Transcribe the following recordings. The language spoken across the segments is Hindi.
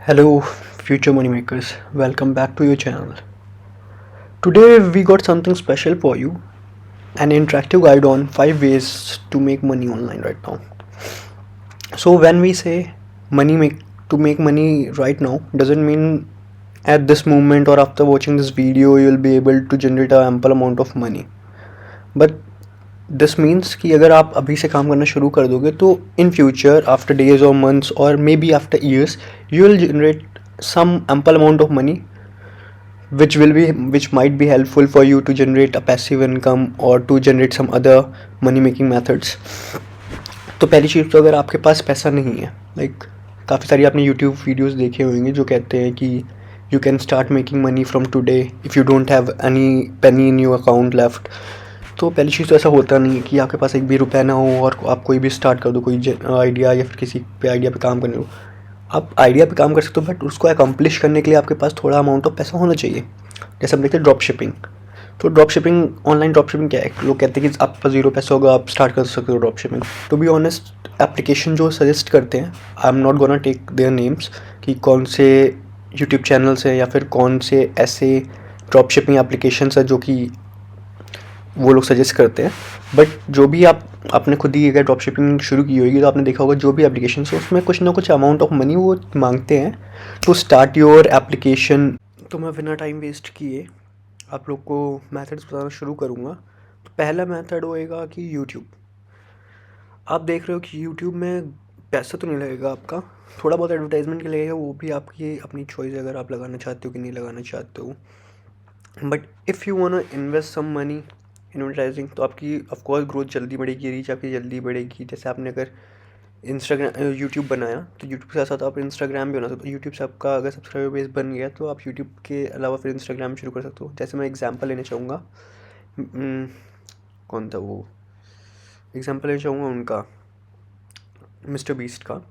Hello, future money makers. Welcome back to your channel. Today we got something special for you, an interactive guide on 5 ways to make money online right now. So when we say make money right now doesn't mean at this moment or after watching this video you'll be able to generate an ample amount of money. But this means कि अगर आप अभी से काम करना शुरू कर दोगे तो इन फ्यूचर आफ्टर डेज और मंथ्स और may be after years you will generate some ample amount of money which might be helpful for you to generate a passive income or to generate some other money making methods. तो पहली चीज़ तो अगर आपके पास पैसा नहीं है काफ़ी सारी आपने यूट्यूब वीडियोस देखे होंगे जो कहते हैं कि you can start making money from today if you don't have any Penney in your account left. तो पहली चीज़ तो ऐसा होता नहीं है कि आपके पास एक भी रुपया ना हो और आप कोई भी स्टार्ट कर दो कोई आइडिया या फिर किसी पे आइडिया पे काम करने लो. आप आइडिया पे काम कर सकते हो बट उसको अकम्प्लिश करने के लिए आपके पास थोड़ा अमाउंट ऑफ पैसा होना चाहिए. जैसे हम देखते हैं ड्रॉप शिपिंग. तो drop shipping online drop shipping क्या है? लोग कहते हैं कि आपके पास 0 पैसा होगा आप स्टार्ट कर सकते हो drop shipping. To be honest application जो सजेस्ट करते हैं I am not gonna take their names कि कौन से यूट्यूब चैनल्स हैं या फिर कौन से ऐसे ड्रॉप शिपिंग एप्लीकेशंस हैं जो कि वो लोग सजेस्ट करते हैं. बट जो भी आपने खुद ही अगर ड्रॉप शिपिंग शुरू की होगी तो आपने देखा होगा जो भी एप्लीकेशन है उसमें कुछ ना कुछ अमाउंट ऑफ मनी वो मांगते हैं टू स्टार्ट योर एप्लीकेशन. तो मैं बिना टाइम वेस्ट किए आप लोग को मेथड्स बताना शुरू करूँगा. तो पहला मेथड होएगा कि यूट्यूब. आप देख रहे हो कि यूट्यूब में पैसा तो नहीं लगेगा आपका, थोड़ा बहुत एडवर्टाइजमेंट के लगेगा, वो भी आपकी अपनी चॉइस है अगर आप लगाना चाहते हो कि नहीं लगाना चाहते हो. But if you want to invest some money advertising तो आपकी ऑफकोर्स ग्रोथ जल्दी बढ़ेगी, रीच आपकी जल्दी बढ़ेगी. जैसे आपने अगर इंस्टाग्राम यूट्यूब बनाया तो यूट्यूब के साथ साथ आप इंस्टाग्राम भी बना सकते हो. यूट्यूब से आपका अगर सब्सक्राइबर बेस बन गया तो आप यूट्यूब के अलावा फिर इंस्टाग्राम शुरू कर सकते हो. जैसे मैं एग्जांपल लेना चाहूँगा कौन था वो एग्जांपल लेना चाहूँगा उनका मिस्टर बीस्ट का.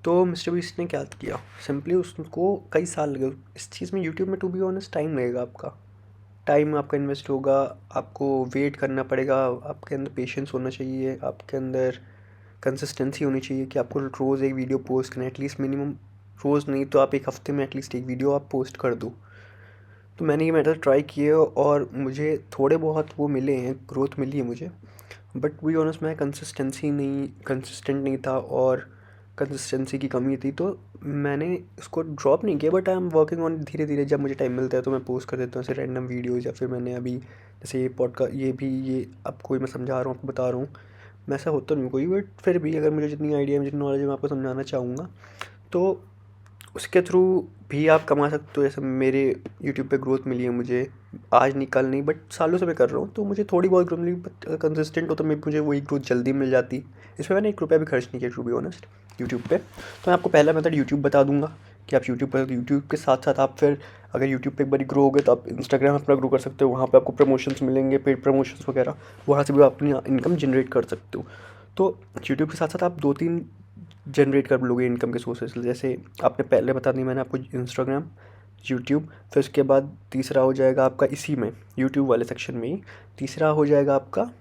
तो मिस्टर बीस्ट ने क्या किया, सिंपली उसको कई साल लगे इस चीज़ में. यूट्यूब में टू बी ऑनेस्ट टाइम लगेगा, आपका टाइम आपका इन्वेस्ट होगा, आपको वेट करना पड़ेगा, आपके अंदर पेशेंस होना चाहिए, आपके अंदर कंसिस्टेंसी होनी चाहिए कि आपको रोज़ एक वीडियो पोस्ट करना, एटलीस्ट मिनिमम रोज़ नहीं तो आप एक हफ्ते में एटलीस्ट एक वीडियो आप पोस्ट कर दो. तो मैंने ये मेथड ट्राई किए और मुझे थोड़े बहुत वो मिले हैं, ग्रोथ मिली है मुझे. बट वी ऑनेस्ट मैं कंसिस्टेंट नहीं था और कंसिस्टेंसी की कमी थी. तो मैंने इसको ड्रॉप नहीं किया but I am working on. धीरे धीरे जब मुझे टाइम मिलता है तो मैं पोस्ट कर देता हूँ ऐसे रैंडम वीडियोज़. या फिर मैंने अभी जैसे ये पॉडकास्ट ये आपको मैं समझा रहा हूँ, आपको बता रहा हूँ. मैं ऐसा होता नहीं कोई, बट फिर भी अगर मुझे जितनी आइडिया जितनी नॉलेज है मैं आपको समझाना चाहूँगा. तो उसके थ्रू भी आप कमा सकते हो. जैसे मेरे यूट्यूब पे ग्रोथ मिली है मुझे, आज नहीं कल नहीं बट सालों से मैं कर रहा हूँ. तो मुझे थोड़ी बहुत ग्रोथ मिली बट अगर कंसिस्टेंट हो तो मुझे वही ग्रोथ जल्दी मिल जाती. इसमें मैंने 1 रुपया भी खर्च नहीं किया टू बी ऑनेस्ट यूट्यूब पे. तो मैं आपको पहला मेथड यूट्यूब बता दूंगा कि आप यूट्यूब के साथ साथ आप फिर अगर यूट्यूब पे एक बार ग्रो हो गए तो आप इंस्टाग्राम अपना ग्रो कर सकते हो. वहाँ पे आपको प्रमोशंस मिलेंगे, पेड प्रमोशंस वगैरह, वहाँ से भी आप अपनी इनकम जनरेट कर सकते हो. तो यूट्यूब के साथ साथ आप 2-3 जनरेट कर लोगे इनकम के सोर्सेज. जैसे आपने पहले बता दी मैंने आपको इंस्टाग्राम, यूट्यूब, फिर उसके बाद तीसरा हो जाएगा आपका इसी में यूट्यूब वाले सेक्शन में ही तीसरा हो जाएगा आपका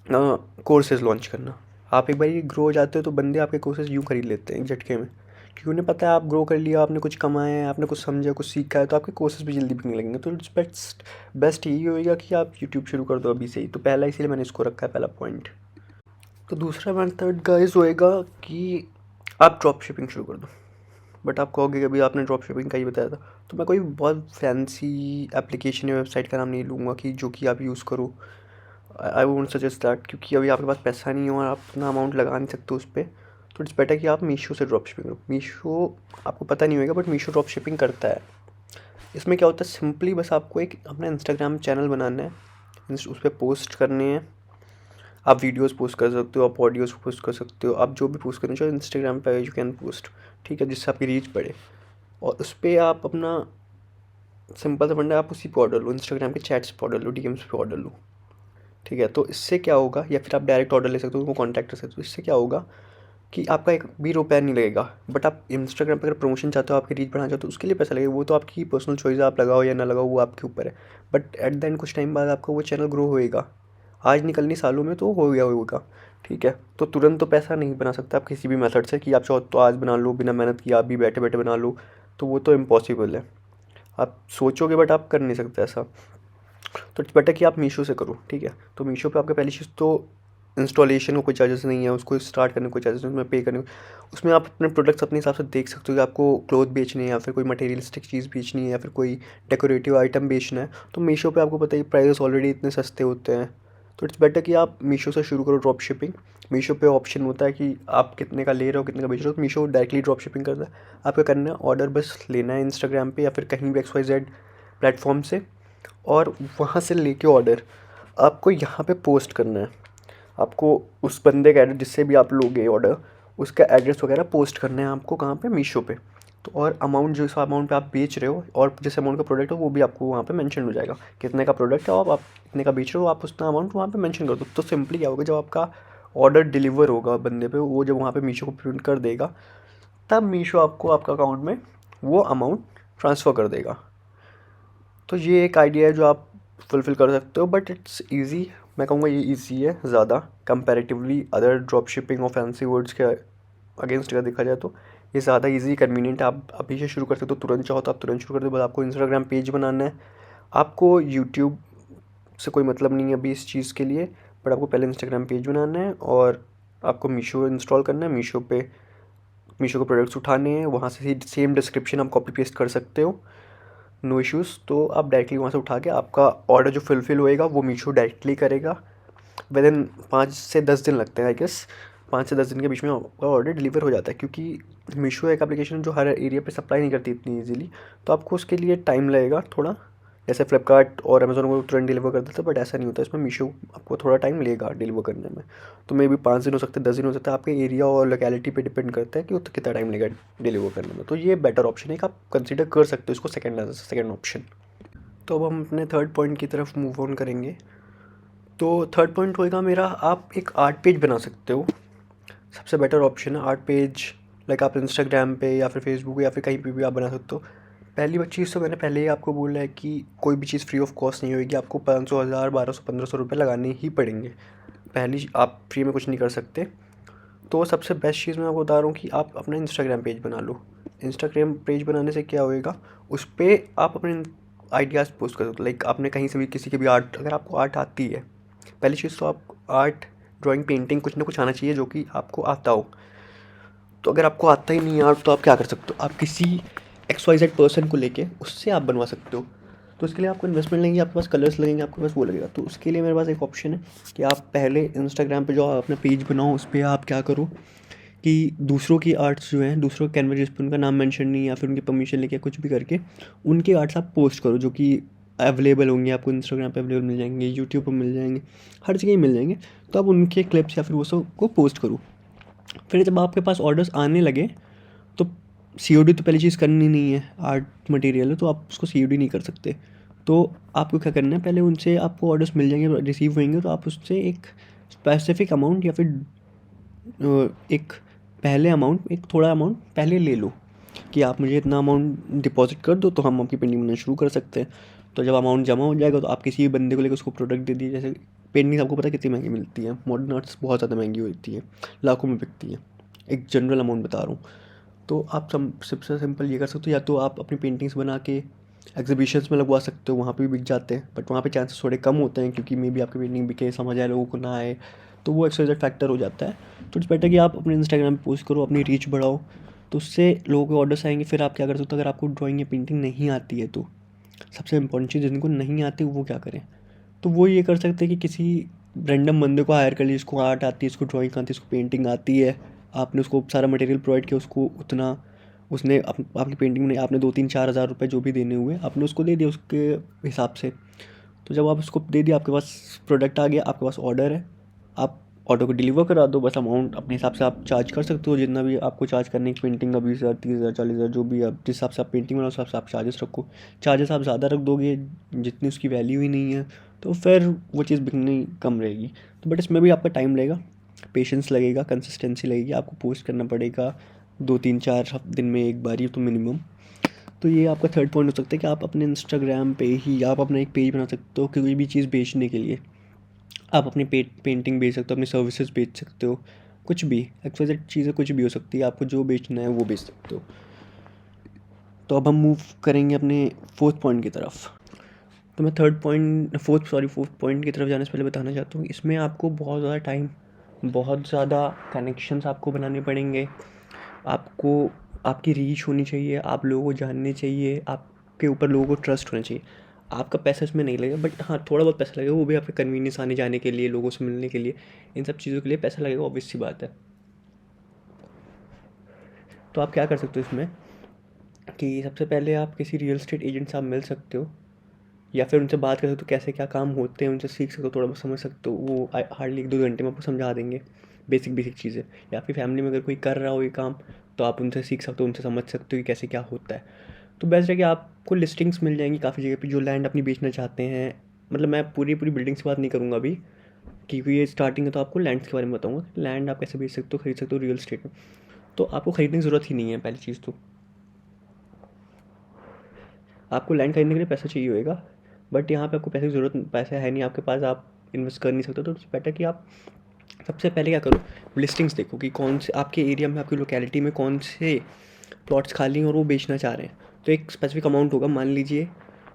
कोर्सेज़ लॉन्च करना. आप एक बार ये ग्रो हो जाते हो तो बंदे आपके कोर्सेज़ यूँ खरीद लेते हैं एक झटके में, क्योंकि उन्हें पता है आप ग्रो कर लिया, आपने कुछ कमाया है, आपने कुछ समझा, कुछ सीखा है, तो आपके कोर्सेज़ भी जल्दी बिकने लगेंगे. तो इट्स बेस्ट यही होएगा कि आप यूट्यूब शुरू कर दो अभी से ही. तो पहला इसीलिए मैंने इसको रखा है पहला पॉइंट. तो दूसरा मेथड गाइस होएगा कि आप ड्रॉप शिपिंग शुरू कर दो. बट आप कहोगे कि अभी आपने ड्रॉप शिपिंग का ही बताया था. तो मैं कोई बहुत फैंसी एप्लीकेशन या वेबसाइट का नाम नहीं लूँगा कि जो कि आप यूज़ करो. आई वोंट सजेस्ट दैट, क्योंकि अभी आपके पास पैसा नहीं हो और आप इतना अमाउंट लगा नहीं सकते उस पर. तो इट्स बेटर कि आप मीशो से ड्रॉप शिपिंग करो. मीशो आपको पता नहीं होगा बट मीशो ड्रॉप शिपिंग करता है. इसमें क्या होता है, सिंपली बस आपको एक अपना इंस्टाग्राम चैनल बनाना है, उस पर पोस्ट करने हैं. आप वीडियोस पोस्ट कर सकते हो, आप ऑडियोज़ पोस्ट कर सकते हो, आप जो भी पोस्ट करना चाहो इंस्टाग्राम पे यू कैन पोस्ट. ठीक है, जिससे आपकी रीच बढ़े. और उस पर आप अपना सिंपल सा फंडा आप उसी पे ऑर्डर लो, इंस्टाग्राम के चैट्स पे ऑर्डर लो, डीएम्स पे ऑर्डर लो. ठीक है, तो इससे क्या होगा, या फिर आप डायरेक्ट ऑर्डर ले सकते हो, उनको कॉन्टैक्ट कर सकते हो. इससे क्या होगा कि आपका एक भी रुपया नहीं लगेगा. बट आप इंस्टाग्राम पर अगर प्रमोशन चाहते हो, आपकी रीच बढ़ाना चाहते हो, उसके लिए पैसा लगेगा. वो तो आपकी पर्सनल चॉइस है, आप लगाओ या ना लगाओ वो आपके ऊपर है. बट एट द एंड कुछ टाइम बाद आपका वो चैनल ग्रो होएगा. आज नहीं कल नहीं सालों में तो हो गया होगा. ठीक है। तो तुरंत तो पैसा नहीं बना सकते आप किसी भी मेथड से कि आप चाहो तो आज बना लो, बिना मेहनत किए आप भी बैठे बैठे बना लो, तो वो तो इम्पॉसिबल है। आप सोचोगे बट आप कर नहीं सकते ऐसा। तो इट्स बेटर कि आप मीशो से करो, ठीक है। तो मीशो पे आपका पहली चीज़ तो इंस्टॉलेशन का कोई चार्जेस नहीं है, उसको स्टार्ट करने का कोई चार्जेस नहीं, उसमें पे करने उसमें आप अपने प्रोडक्ट्स अपने हिसाब से देख सकते हो कि आपको क्लोथ बेचनी है या फिर कोई मटेरियलिस्टिक चीज़ बेचनी है या फिर कोई डेकोरेटिव आइटम बेचना है। तो मीशो पे आपको पता ही प्राइस ऑलरेडी इतने सस्ते होते हैं। तो इट्स बेटर कि आप मीशो से शुरू करो ड्रॉप शिपिंग। मीशो पे ऑप्शन होता है कि आप कितने का ले रहे हो, कितने का बेच रहे हो, तो मीशो डायरेक्टली ड्रॉप शिपिंग करता है। आपका करना है ऑर्डर बस लेना है इंस्टाग्राम पे या फिर कहीं भी XYZ प्लेटफॉर्म से, और वहाँ से लेके ऑर्डर आपको यहाँ पे पोस्ट करना है। आपको उस बंदे का एड्रेस जिससे भी आप लोगे ऑर्डर, उसका एड्रेस वगैरह पोस्ट करना है आपको कहाँ पे, मीशो पे। तो और अमाउंट जिस अमाउंट पे आप बेच रहे हो और जिस अमाउंट का प्रोडक्ट हो वो भी आपको वहाँ पे मेंशन हो जाएगा। कितने का प्रोडक्ट है और आप कितने का बेच रहे हो, आप उतना अमाउंट वहाँ पे मेंशन कर दो। तो सिंपली क्या होगा, जब आपका ऑर्डर डिलीवर होगा बंदे पे, वो जब वहाँ पे मीशो को प्रिंट कर देगा, तब मीशो आपको आपका अकाउंट में वो अमाउंट ट्रांसफ़र कर देगा। तो ये एक आइडिया है जो आप फुलफ़िल कर सकते हो, बट इट्स ईज़ी। मैं कहूँगा ये ईज़ी है ज़्यादा कंपैरेटिवली अदर ड्रॉप शिपिंग और फैंसी वर्ड्स के अगेंस्ट अगर देखा जाए तो ये ज़्यादा ईज़ी कन्वीनियंट है। आप अभी से शुरू कर सकते हो, तुरंत चाहो तो आप तुरंत शुरू कर दो। बस आपको इंस्टाग्राम पेज बनाना है, आपको यूट्यूब से कोई मतलब नहीं है अभी इस चीज़ के लिए, बट आपको पहले इंस्टाग्राम पेज बनाना है और आपको मीशो इंस्टॉल करना है। मीशो पे मीशो के प्रोडक्ट्स उठाने हैं, वहाँ से ही सेम डिस्क्रिप्शन आप कॉपी पेस्ट कर सकते हो, नो इश्यूज़। तो आप डायरेक्टली वहाँ से उठा के आपका ऑर्डर जो फुलफ़िल होएगा वो मीशो डायरेक्टली करेगा। विदिन 5 से 10 दिन लगते हैं आई गेस। 5 से 10 दिन के बीच में आपका ऑर्डर डिलीवर हो जाता है, क्योंकि मीशो एक एप्लीकेशन जो हर एरिया पे सप्लाई नहीं करती इतनी ईज़िली, तो आपको उसके लिए टाइम लगेगा थोड़ा। जैसे फ्लिपकार्ट और अमेज़न को तुरंत डिलीवर कर देते हैं, बट ऐसा नहीं होता, इसमें मीशो आपको थोड़ा टाइम लेगा डिलीवर करने में। तो मे बी 5 दिन हो सकते हैं, 10 दिन हो सकता है, आपके एरिया और लोकेलिटी पे डिपेंड करता है कि वो कितना टाइम लेगा डिलीवर करने में। तो ये बेटर ऑप्शन है कि आप कंसिडर कर सकते हो इसको सेकेंड ऑप्शन। तो अब हम अपने थर्ड पॉइंट की तरफ मूव ऑन करेंगे। तो थर्ड पॉइंट होएगा मेरा, आप एक आर्ट पेज बना सकते हो। सबसे बेटर ऑप्शन है आर्ट पेज। लाइक आप इंस्टाग्राम पे या फिर फेसबुक या फिर कहीं पे भी आप बना सकते हो। पहली चीज़ तो मैंने पहले ही आपको बोला है कि कोई भी चीज़ फ्री ऑफ कॉस्ट नहीं होगी, आपको 500, 1000, 1200, 1500 रुपये लगाने ही पड़ेंगे। पहली आप फ्री में कुछ नहीं कर सकते। तो सबसे बेस्ट चीज़ मैं आपको बता रहा हूँ कि आप अपना इंस्टाग्राम पेज बना लो। इंस्टाग्राम पेज बनाने से क्या होएगा, उस पर आप अपने आइडियाज़ पोस्ट कर सकते हो। लाइक आपने कहीं से भी किसी के भी आर्ट, अगर आपको आर्ट आती है, पहली चीज़ तो आप आर्ट, ड्राइंग, पेंटिंग कुछ ना कुछ आना चाहिए जो कि आपको आता हो। तो अगर आपको आता ही नहीं है आर्ट, तो आप क्या कर सकते हो, आप किसी XYZ पर्सन को लेके उससे आप बनवा सकते हो। तो उसके लिए आपको इन्वेस्टमेंट लेंगे, आपके पास कलर्स लगेंगे, आपके पास वो लगेगा। तो उसके लिए मेरे पास एक ऑप्शन है कि आप पहले इंस्टाग्राम पे जो आप अपना पेज बनाओ, उस पर आप क्या करो कि दूसरों की आर्ट्स जो हैं, दूसरों के कैनवस जिस पर उनका नाम मेंशन नहीं है या फिर उनकी परमिशन लेके कुछ भी करके उनके आर्ट्स आप पोस्ट करो, जो कि अवेलेबल होंगे आपको इंस्टाग्राम पे अवेलेबल मिल जाएंगे, यूट्यूब पर मिल जाएंगे, हर जगह ही मिल जाएंगे। तो आप उनके क्लिप्स या फिर वो सब को पोस्ट करो। फिर जब आपके पास ऑर्डर्स आने लगे तो COD तो पहली चीज़ करनी नहीं है, आर्ट मटेरियल है तो आप उसको COD नहीं कर सकते। तो आपको क्या करना है, पहले उनसे आपको ऑर्डर्स मिल जाएंगे, रिसीव होंगे, तो आप उससे एक स्पेसिफिक अमाउंट या फिर एक पहले अमाउंट, एक थोड़ा अमाउंट पहले ले लो कि आप मुझे इतना अमाउंट डिपॉजिट कर दो तो हम आपकी पेंटिंग बनाना शुरू कर सकते हैं। तो जब अमाउंट जमा हो जाएगा तो आप किसी भी बंदे को लेकर उसको प्रोडक्ट दे दिए। जैसे पेंटिंग आपको पता है कितनी महंगी मिलती है, मॉडर्न आर्ट्स बहुत ज़्यादा महंगी होती है, लाखों में बिकती है, एक जनरल अमाउंट बता रहा हूँ। तो आप सबसे सिंपल ये कर सकते हो, या तो आप अपनी पेंटिंग्स बना के एग्जीबिशंस में लगवा सकते हो, वहाँ पे भी बिक जाते हैं, बट वहाँ पे चांसेस थोड़े कम होते हैं क्योंकि मे बी आपकी पेंटिंग बिके, समझ आए लोगों को ना आए, तो वो एक्सवाइजेड फैक्टर हो जाता है। तो इट्स बेटर कि आप अपने इंस्टाग्राम पे पोस्ट करो, अपनी रीच बढ़ाओ, तो उससे लोगों के ऑर्डर्स आएंगे। फिर आप क्या कर सकते हो, अगर आपको ड्राइंग या पेंटिंग नहीं आती है तो सबसे इंपॉर्टेंट चीज़, जिनको नहीं आती वो क्या करें, तो वो ये कर सकते हैं कि किसी रैंडम बंदे को हायर कर लीजिए, इसको आर्ट आती है, इसको ड्राइंग आती है, इसको पेंटिंग आती है, आपने उसको सारा मटेरियल प्रोवाइड किया, उसको उतना उसने आपकी पेंटिंग में आपने 2-3-4 हज़ार रुपये जो भी देने हुए आपने उसको दे दिया उसके हिसाब से। तो जब आप उसको दे दिया, आपके पास प्रोडक्ट आ गया, आपके पास ऑर्डर है, आप ऑर्डर को डिलीवर करा दो। बस अमाउंट अपने हिसाब से आप चार्ज कर सकते हो, जितना भी आपको चार्ज करने की पेंटिंग का 20,000, 30,000, 40,000 जो भी आप जिस हिसाब से आप पेंटिंग बनाओ उस हिसाब से आप चार्जेस रखो। चार्जेस आप ज़्यादा रख दोगे जितनी उसकी वैल्यू ही नहीं है तो फिर वो चीज़ बिकनी कम रहेगी। तो बट इसमें भी आपका टाइम लगेगा, पेशेंस लगेगा, कंसिस्टेंसी लगेगी, आपको पोस्ट करना पड़ेगा 2-3-4 दिन में एक बार ही तो मिनिमम। तो ये आपका थर्ड पॉइंट हो सकता है कि आप अपने इंस्टाग्राम पे ही आप अपना एक पेज बना सकते हो कोई भी चीज़ बेचने के लिए। आप अपनी पेंटिंग बेच सकते हो, अपनी सर्विसेज बेच सकते हो, कुछ भी एक्सवाइजेड चीज़ें कुछ भी हो सकती है, आपको जो बेचना है वो बेच सकते हो। तो अब हम मूव करेंगे अपने फोर्थ पॉइंट की तरफ। तो मैं फोर्थ पॉइंट की तरफ जाने से पहले बताना चाहता हूँ, इसमें आपको बहुत ज़्यादा टाइम, बहुत ज़्यादा कनेक्शंस आपको बनाने पड़ेंगे। आपको आपकी रीच होनी चाहिए, आप लोगों को जानने चाहिए, आपके ऊपर लोगों को ट्रस्ट होना चाहिए। आपका पैसा इसमें नहीं लगेगा, बट हाँ थोड़ा बहुत पैसा लगेगा, वो भी आपके कन्वीनियंस आने जाने के लिए, लोगों से मिलने के लिए, इन सब चीज़ों के लिए पैसा लगेगा, ऑब्वियस सी बात है। तो आप क्या कर सकते हो इसमें कि सबसे पहले आप किसी रियल एस्टेट एजेंट से आप मिल सकते हो, या फिर उनसे बात कर सकते हो कैसे क्या काम होते हैं, उनसे सीख सकते हो, थोड़ा बहुत समझ सकते हो। वो हार्डली 1-2 घंटे में आपको समझा देंगे बेसिक चीज़ें। या फिर फैमिली में अगर कोई कर रहा हो ये काम, तो आप उनसे सीख सकते हो, उनसे समझ सकते हो कि कैसे क्या होता है। तो बेस्ट है कि आपको लिस्टिंग्स मिल जाएंगी काफ़ी जगह पे जो लैंड अपनी बेचना चाहते हैं। मतलब मैं पूरी बिल्डिंग्स की बात नहीं करूँगा अभी, क्योंकि ये स्टार्टिंग है, तो आपको लैंड्स के बारे में बताऊँगा। लैंड आप कैसे बेच सकते हो, खरीद सकते हो रियल स्टेट में। तो आपको खरीदने की ज़रूरत ही नहीं है, पहली चीज़ तो आपको लैंड खरीदने के लिए पैसा चाहिए होगा, बट यहाँ पे आपको पैसे की ज़रूरत, पैसा है नहीं आपके पास, आप इन्वेस्ट कर नहीं सकते। तो बेटर कि आप सबसे पहले क्या करो, लिस्टिंग्स देखो कि कौन से आपके एरिया में, आपकी लोकेलिटी में कौन से प्लॉट्स खाली हैं और वो बेचना चाह रहे हैं। तो एक स्पेसिफिक अमाउंट होगा, मान लीजिए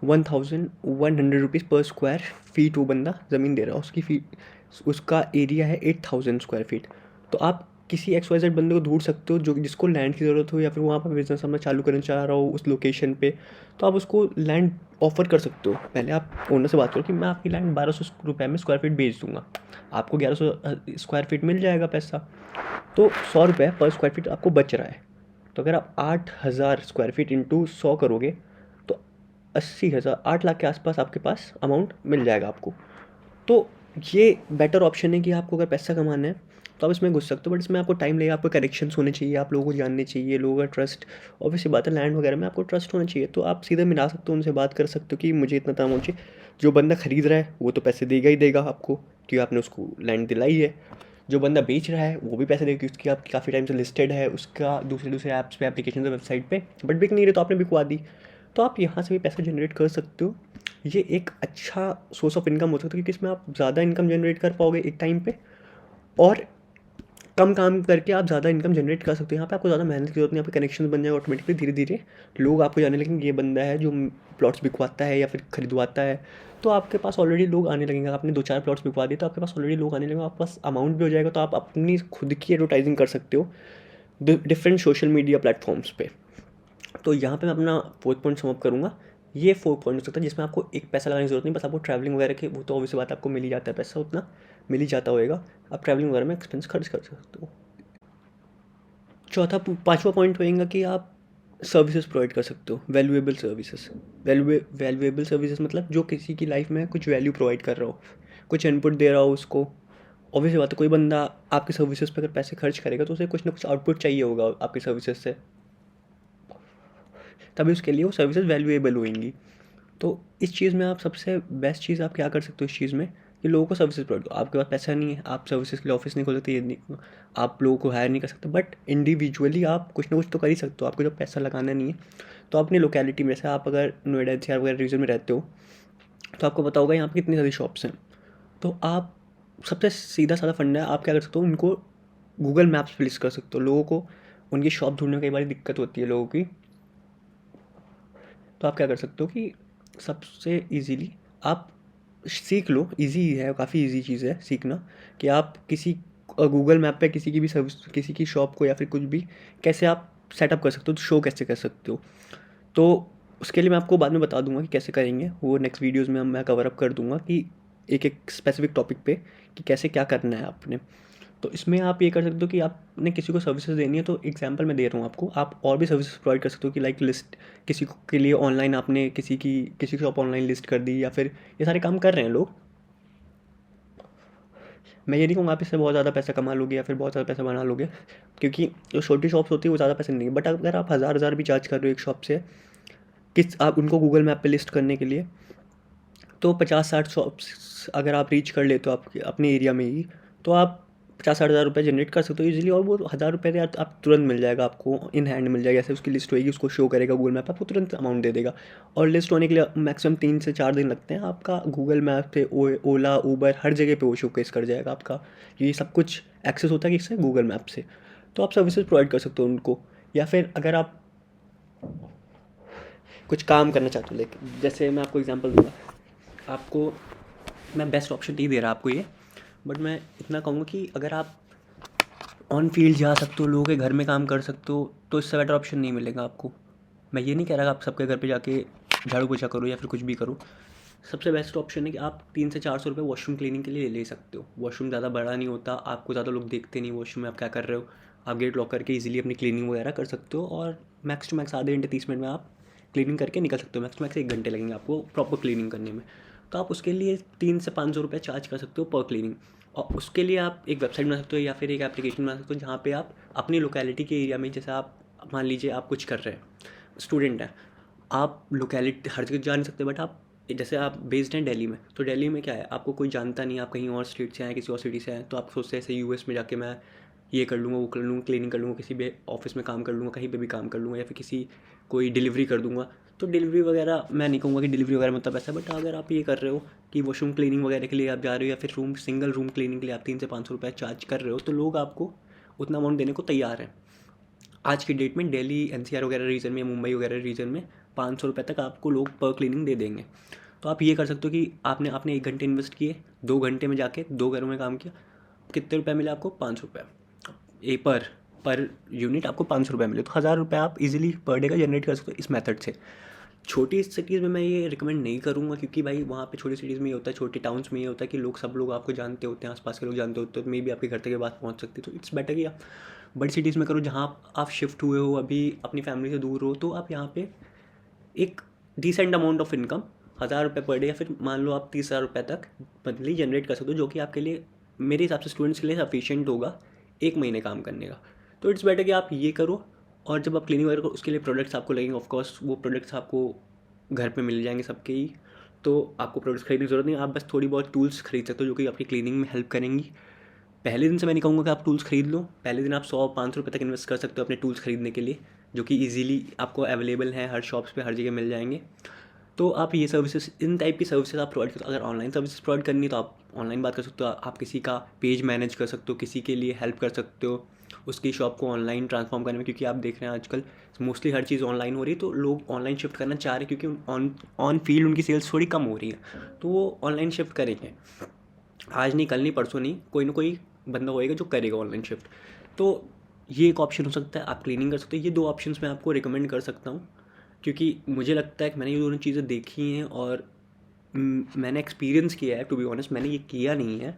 1100 रुपीज़ पर स्क्वायर फीट वो बंदा ज़मीन दे रहा है, उसकी फीट, उसका एरिया है 8000 स्क्वायर फीट। तो आप किसी XYZ बंदे को ढूंढ सकते हो जो जिसको लैंड की ज़रूरत हो, या फिर वहाँ पर बिजनेस अपना चालू करना चाह रहा हो उस लोकेशन पे। तो आप उसको लैंड ऑफर कर सकते हो। पहले आप ओनर से बात करो कि मैं आपकी लैंड 1200 रुपये में स्क्वायर फीट बेच दूंगा, आपको 1100 स्क्वायर फीट मिल जाएगा पैसा। तो 100 रुपये पर स्क्वायर फीट आपको बच रहा है। तो अगर आप 8000 स्क्वायर फीट इंटू 100 करोगे, तो 80,000, 8 लाख के आसपास आपके पास अमाउंट मिल जाएगा आपको। तो ये बेटर ऑप्शन है कि आपको अगर पैसा कमाना है तो आप इसमें घुस सकते हो, बट इसमें आपको टाइम लगेगा, आपको कनेक्शंस होने चाहिए, आप लोगों को जानने चाहिए, लोगों का ट्रस्ट। ऑब्वियसली बात है, लैंड वगैरह में आपको ट्रस्ट होना चाहिए। तो आप सीधे मिला सकते हो, उनसे बात कर सकते हो कि मुझे इतना दाम होना चाहिए। जो बंदा खरीद रहा है वो तो पैसे देगा ही देगा आपको, क्योंकि आपने उसको लैंड दिलाई है। जो बंदा बेच रहा है वो भी पैसे देगा, क्योंकि उसकी आपकी काफ़ी टाइम से लिस्टेड है, उसका दूसरे ऐप्स पे, एप्लीकेशन पे, वेबसाइट पे, बट बिक नहीं रहे तो आपने बिकवा दी। तो आप यहाँ से भी पैसा जनरेट कर सकते हो। ये एक अच्छा सोर्स ऑफ इनकम हो सकता है, क्योंकि इसमें आप ज़्यादा इनकम जनरेट कर पाओगे एक टाइम पे, और कम काम करके आप ज़्यादा इनकम जनरेट कर सकते हो। यहाँ पे आपको ज़्यादा मेहनत की जरूरत नहीं, आपके कनेक्शन बन जाएगा ऑटोमेटिकली, धीरे धीरे लोग आपको जाने लगेंगे, ये बंदा है जो प्लॉट्स बिकवाता है या फिर खरीदवाता है। तो आपके पास ऑलरेडी लोग आने लगेंगे। आपने 2-4 प्लॉट्स बिकवा दिए तो आपके पास ऑलरेडी लोग आने लगेंगे, आपके पास अमाउंट भी हो जाएगा। तो आप अपनी खुद की एडवर्टाइजिंग कर सकते हो डिफरेंट सोशल मीडिया प्लेटफॉर्म्स पे। तो यहाँ पे मैं अपना फोर्थ पॉइंट समअप करूँगा। ये 4 पॉइंट हो सकता है जिसमें आपको एक पैसा लगाने की जरूरत नहीं, बस आपको ट्रैवलिंग वगैरह के, वो तो ऑब्वियस बात है, आपको मिल ही जाता है पैसा, उतना मिल ही जाता होगा, आप ट्रैवलिंग वगैरह में एक्सपेंस खर्च कर सकते हो। पांचवा पॉइंट होएगा कि आप सर्विसेज प्रोवाइड कर सकते हो, वैल्यूएबल सर्विसेज। वैल्यूएबल सर्विसेज मतलब जो किसी की लाइफ में कुछ वैल्यू प्रोवाइड कर रहा हो, कुछ इनपुट दे रहा हो उसको। ऑब्वियस बात है, कोई बंदा आपकी सर्विसेज पर अगर पैसे खर्च करेगा तो उसे कुछ ना कुछ आउटपुट चाहिए होगा आपकी सर्विसेज से, तभी उसके लिए वो सर्विसेज वैल्यूएबल होंगी। तो इस चीज़ में आप सबसे बेस्ट चीज़ आप क्या कर सकते हो इस चीज़ में, कि लोगों को सर्विसेज प्रोवाइड करो। आपके पास पैसा नहीं है, आप सर्विसेज के लिए ऑफिस नहीं खोल सकते, ये नहीं, आप लोगों को हायर नहीं कर सकते, बट इंडिविजुअली आप कुछ ना कुछ तो कर ही सकते हो। आपको जब पैसा लगाना नहीं है तो अपनी लोकेलिटी में से, आप अगर नोएडा NCR वगैरह रीजन में रहते हो तो आपको पता होगा यहाँ पर कितनी सारी शॉप्स हैं। तो आप सबसे सीधा साधा फंडा है, आप क्या कर सकते हो, उनको गूगल मैप्स पे लिस्ट कर सकते हो। लोगों को उनकी शॉप ढूंढने में कई बार दिक्कत होती है लोगों की, तो आप क्या कर सकते हो कि सबसे इजीली आप सीख लो। इजी है, काफ़ी इजी चीज़ है सीखना, कि आप किसी गूगल मैप पे किसी की भी सर्विस, किसी की शॉप को या फिर कुछ भी कैसे आप सेटअप कर सकते हो, शो कैसे कर सकते हो। तो उसके लिए मैं आपको बाद में बता दूंगा कि कैसे करेंगे, वो नेक्स्ट वीडियोज़ में मैं कवर अप कर दूंगा कि एक एक स्पेसिफिक टॉपिक पे कि कैसे क्या करना है आपने। तो इसमें आप ये कर सकते हो कि आपने किसी को सर्विसेज देनी है, तो एग्जांपल मैं दे रहा हूँ आपको, आप और भी सर्विसेज प्रोवाइड कर सकते हो कि लाइक लिस्ट, किसी के लिए ऑनलाइन आपने किसी की शॉप ऑनलाइन लिस्ट कर दी, या फिर ये सारे काम कर रहे हैं लोग। मैं ये नहीं कहूँगा आप इससे बहुत ज़्यादा पैसा कमा लोगे या फिर बहुत ज़्यादा पैसा बना लोगे, क्योंकि जो छोटी शॉप्स होती है वो ज़्यादा पैसे नहीं, बट अगर आप हज़ार भी चार्ज कर रहे हो एक शॉप से, किस आप उनको गूगल मैप पे लिस्ट करने के लिए, तो 50-60 शॉप्स अगर आप रीच कर लेते हो आपके अपने एरिया में ही, तो आप 50-60 हज़ार रुपये जनरेट कर सकते हो ईजिली, और वो 1000 रुपये यार आप तुरंत मिल जाएगा, आपको इन हैंड मिल जाएगा। जैसे उसकी लिस्ट होएगी, उसको शो करेगा गूगल मैप, आपको तुरंत अमाउंट दे देगा। और लिस्ट होने के लिए मैक्सिमम 3 से 4 दिन लगते हैं। आपका गूगल मैप पे ओला ऊबर हर जगह पे वो शोकेस कर जाएगा आपका। ये सब कुछ एक्सेस होता है किससे? गूगल मैप से। तो आप सर्विसेज प्रोवाइड कर सकते हो उनको। या फिर अगर आप कुछ काम करना चाहते हो, लेकिन जैसे मैं आपको एग्जांपल दूंगा, आपको मैं बेस्ट ऑप्शन नहीं दे रहा आपको ये, बट मैं इतना कहूँगा कि अगर आप ऑन फील्ड जा सकते हो, लोगों के घर में काम कर सकते हो, तो इससे बेटर ऑप्शन नहीं मिलेगा आपको। मैं ये नहीं कह रहा कि आप सबके घर पे जाके झाड़ू पोछा करो या फिर कुछ भी करो। सबसे बेस्ट ऑप्शन है कि आप 300 से 400 रुपये वॉशरूम क्लीनिंग के लिए ले सकते हो। वॉशरूम ज़्यादा बड़ा नहीं होता, आपको ज़्यादा लोग देखते नहीं वॉशरूम में आप क्या कर रहे हो। आप गेट लॉक करके इजीली अपनी क्लीनिंग वगैरह कर सकते हो, और मैक्स टू मैक्स आधे घंटे 30 मिनट में आप क्लीनिंग करके निकल सकते हो। मैक्स टू मैक्स 1 घंटे लगेंगे आपको प्रॉपर क्लीनिंग करने में। तो आप उसके लिए 300 से 500 रुपये चार्ज कर सकते हो पर क्लीनिंग। और उसके लिए आप एक वेबसाइट बना सकते हो या फिर एक एप्लीकेशन बना सकते हो, जहाँ पे आप अपनी लोकेलिटी के एरिया में, जैसे आप मान लीजिए आप कुछ कर रहे हैं, स्टूडेंट हैं, आप लोकेलिटी हर जगह जा नहीं सकते, बट आप जैसे आप बेस्ड हैं दिल्ली में, तो दिल्ली में क्या है, आपको कोई जानता नहीं, आप कहीं और स्टेट से आए, किसी और सिटी से आए, तो आप सोचते हैं ऐसे यूएस में जाके मैं ये कर लूँगा, वो कर लूँगा, क्लीनिंग कर लूँगा, किसी भी ऑफिस में काम कर लूँगा, कहीं पे भी काम कर लूँगा, या फिर किसी कोई डिलीवरी कर दूँगा। तो डिलीवरी वगैरह मैं नहीं कहूँगा कि डिलीवरी वगैरह मतलब ऐसा, बट अगर आप ये कर रहे हो कि वॉशरूम क्लीनिंग वगैरह के लिए आप जा रहे हो, या फिर सिंगल रूम क्लीनिंग के लिए आप 300 से 500 रुपये चार्ज कर रहे हो, तो लोग आपको उतना अमाउंट देने को तैयार हैं। आज की डेट में दिल्ली एनसीआर वगैरह रीजन में, मुंबई वगैरह रीजन में 500 रुपये तक आपको लोग पर क्लीनिंग दे देंगे। तो आप ये कर सकते हो कि आपने 1 घंटे इन्वेस्ट किए, 2 घंटे में जाके 2 घरों में काम किया, कितने रुपए मिले आपको? 500 रुपये। पर यूनिट आपको 500 रुपये मिले, तो 1000 रुपये आप इजीली पर डे का जनरेट कर सकते हो इस मेथड से। छोटी सिटीज़ में मैं ये रिकमेंड नहीं करूँगा, क्योंकि भाई वहाँ पे छोटी सिटीज़ में ये होता है, छोटे टाउन्स में ये होता है कि सब लोग आपको जानते होते हैं, आसपास के लोग जानते होते हैं, तो मे भी आपके घर तक ये बात पहुँच सकती है। तो इट्स बेटर कि आप बड़ी सिटीज़ में करो, जहाँ आप शिफ्ट हुए हो, अभी अपनी फैमिली से दूर हो, तो आप यहाँ पे एक डिसेंट अमाउंट ऑफ इनकम 1000 रुपये पर डे, या फिर मान लो आप 30,000 रुपये तक मंथली जनरेट कर सकते हो, जो कि आपके लिए, मेरे हिसाब से स्टूडेंट्स के लिए सफिशिएंट होगा 1 महीने काम करने का। तो इट्स बेटर कि आप ये करो। और जब आप क्लीनिंग वगैरह करो, उसके लिए प्रोडक्ट्स आपको लगेंगे, ऑफकोर्स वो प्रोडक्ट्स आपको घर पे मिल जाएंगे सबके ही, तो आपको प्रोडक्ट्स खरीदने की ज़रूरत नहीं, आप बस थोड़ी बहुत टूल्स खरीद सकते हो जो कि आपकी क्लीनिंग में हेल्प करेंगी। पहले दिन से मैं नहीं कहूँगा कि आप टूल्स खरीद लो, पहले दिन आप 100-500 रुपये तक इन्वेस्ट कर सकते हो अपने टूल्स खरीदने के लिए, जो कि इजीली आपको अवेलेबल हैं हर शॉप्स पे, हर जगह मिल जाएंगे। तो आप ये सर्विसेज, इन टाइप की सर्विसेज आप प्रोवाइड करते हो। अगर ऑनलाइन सर्विसेज प्रोवाइड करनी है तो आप ऑनलाइन बात कर सकते हो, आप किसी का पेज मैनेज कर सकते हो, किसी के लिए हेल्प कर सकते हो उसकी शॉप को ऑनलाइन ट्रांसफॉर्म करने में, क्योंकि आप देख रहे हैं आजकल मोस्टली हर चीज़ ऑनलाइन हो रही है, तो लोग ऑनलाइन शिफ्ट करना चाह रहे हैं, क्योंकि ऑन फील्ड उनकी सेल्स थोड़ी कम हो रही है, तो वो ऑनलाइन शिफ्ट करेंगे। आज नहीं, कल नहीं, परसों नहीं, कोई ना कोई बंदा होएगा जो करेगा ऑनलाइन शिफ्ट। तो ये एक ऑप्शन हो सकता है, आप क्लीनिंग कर सकते हो। ये 2 ऑप्शंस मैं आपको रिकमेंड कर सकता हूँ, क्योंकि मुझे लगता है कि मैंने ये दोनों चीज़ें देखी हैं, और मैंने एक्सपीरियंस किया है। टू बी ऑनेस्ट, मैंने ये किया नहीं है,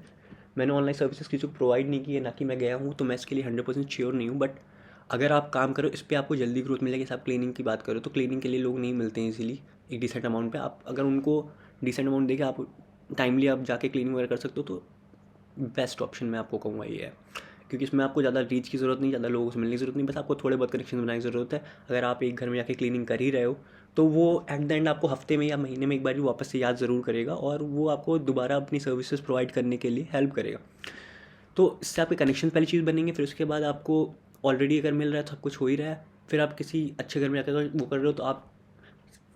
मैंने ऑनलाइन सर्विसेज किसी को प्रोवाइड नहीं की है, ना कि मैं गया हूँ, तो मैं इसके लिए 100% श्योर नहीं हूँ। बट अगर आप काम करो इस पर, आपको जल्दी ग्रोथ मिलेगी। जैसे आप क्लीनिंग की बात करो, तो क्लीनिंग के लिए लोग नहीं मिलते हैं इजीली एक डिसेंट अमाउंट पे। आप अगर उनको डिसेंट अमाउंट देके आप टाइमली आप जाके क्लीनिंग वगैरह कर सकते हो, तो बेस्ट ऑप्शन मैं आपको कहूँगा ये है, क्योंकि इसमें आपको ज़्यादा रीच की ज़रूरत नहीं, ज़्यादा लोगों से मिलने की ज़रूरत नहीं, बस आपको थोड़े बहुत कनेक्शन बनाने की ज़रूरत है। अगर आप एक घर में जाके क्लीनिंग कर ही रहे हो, तो वो एट द एंड आपको हफ्ते में या महीने में एक बार भी वापस से याद ज़रूर करेगा, और वो आपको दोबारा अपनी सर्विसेज प्रोवाइड करने के लिए हेल्प करेगा। तो इससे आपके कनेक्शन पहली चीज़ बनेंगे, फिर उसके बाद आपको ऑलरेडी अगर मिल रहा है तो सब कुछ हो ही रहा है, फिर आप किसी अच्छे घर में जाकर अगर वो कर रहे हो, तो आप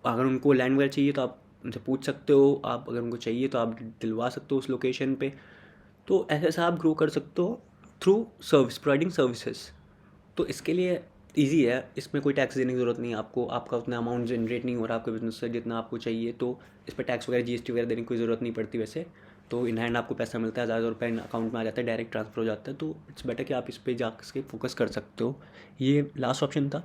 अगर उनको लैंड वगैरह चाहिए तो आप उनसे पूछ सकते हो, आप अगर उनको चाहिए तो आप दिलवा सकते हो उस लोकेशन पे। तो ऐसे ऐसा आप ग्रो कर सकते हो थ्रू सर्विस, प्रोवाइडिंग सर्विसेज। तो इसके लिए ईजी है, इसमें कोई टैक्स देने की ज़रूरत नहीं है आपको, आपका उतना अमाउंट जनरेट नहीं हो रहा आपके बिजनेस से जितना आपको चाहिए, तो इस पर टैक्स वगैरह जीएसटी वगैरह देने की कोई ज़रूरत नहीं पड़ती वैसे। तो इन हैंड आपको पैसा मिलता है, 1000 रुपये अकाउंट में आ जाता है, डायरेक्ट ट्रांसफर हो जाता है। तो इट्स बेटर कि आप इस पर जा के फोकस कर सकते हो। ये लास्ट ऑप्शन था।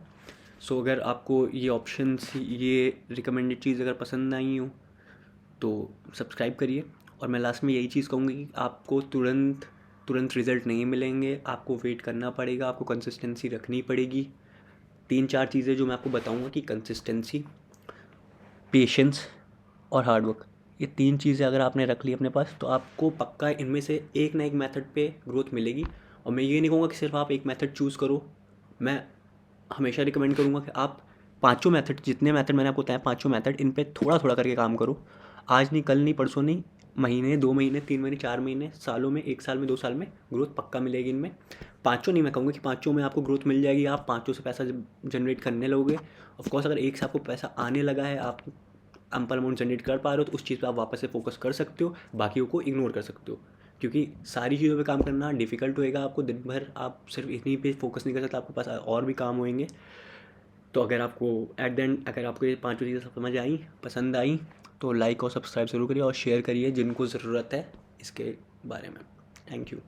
सो अगर आपको ये ऑप्शंस, ये रिकमेंडेड चीज़ अगर पसंद आई हो तो सब्सक्राइब करिए। और मैं लास्ट में यही चीज़ कहूँगी कि आपको तुरंत तुरंत रिज़ल्ट नहीं मिलेंगे, आपको वेट करना पड़ेगा, आपको कंसिस्टेंसी रखनी पड़ेगी। 3-4 चीज़ें जो मैं आपको बताऊँगा कि कंसिस्टेंसी, पेशेंस और हार्डवर्क, ये 3 चीज़ें अगर आपने रख ली अपने पास, तो आपको पक्का इनमें से एक ना एक मेथड पे ग्रोथ मिलेगी। और मैं ये नहीं कहूँगा कि सिर्फ आप एक मेथड चूज़ करो, मैं हमेशा रिकमेंड करूँगा कि आप पाँचों मेथड, जितने मेथड मैंने आपको बताया, पाँचों मेथड, इन पे थोड़ा थोड़ा करके काम करो। आज नहीं, कल नहीं, परसों नहीं, महीने, 2 महीने, 3 महीने, 4 महीने, सालों में, 1 साल में, 2 साल में ग्रोथ पक्का मिलेगी इनमें। पाँचों नहीं मैं कहूँगा कि पाँचों में आपको ग्रोथ मिल जाएगी, आप पाँचों से पैसा जनरेट करने लगोगे। ऑफ कोर्स अगर एक से आपको पैसा आने लगा है, आप एम्पल अमाउंट जनरेट कर पा रहे हो, तो उस चीज़ पे आप वापस से फोकस कर सकते हो, बाकियों को इग्नोर कर सकते हो। क्योंकि सारी चीज़ों पे काम करना डिफिकल्ट होएगा आपको, दिन भर आप सिर्फ इतनी पे फोकस नहीं कर सकते, आपके पास और भी काम होंगे। तो अगर आपको एट द एंड अगर आपको ये पाँचों चीज़ें समझ आई, पसंद आई, तो लाइक और सब्सक्राइब ज़रूर करिए और शेयर करिए जिनको ज़रूरत है इसके बारे में। Thank you.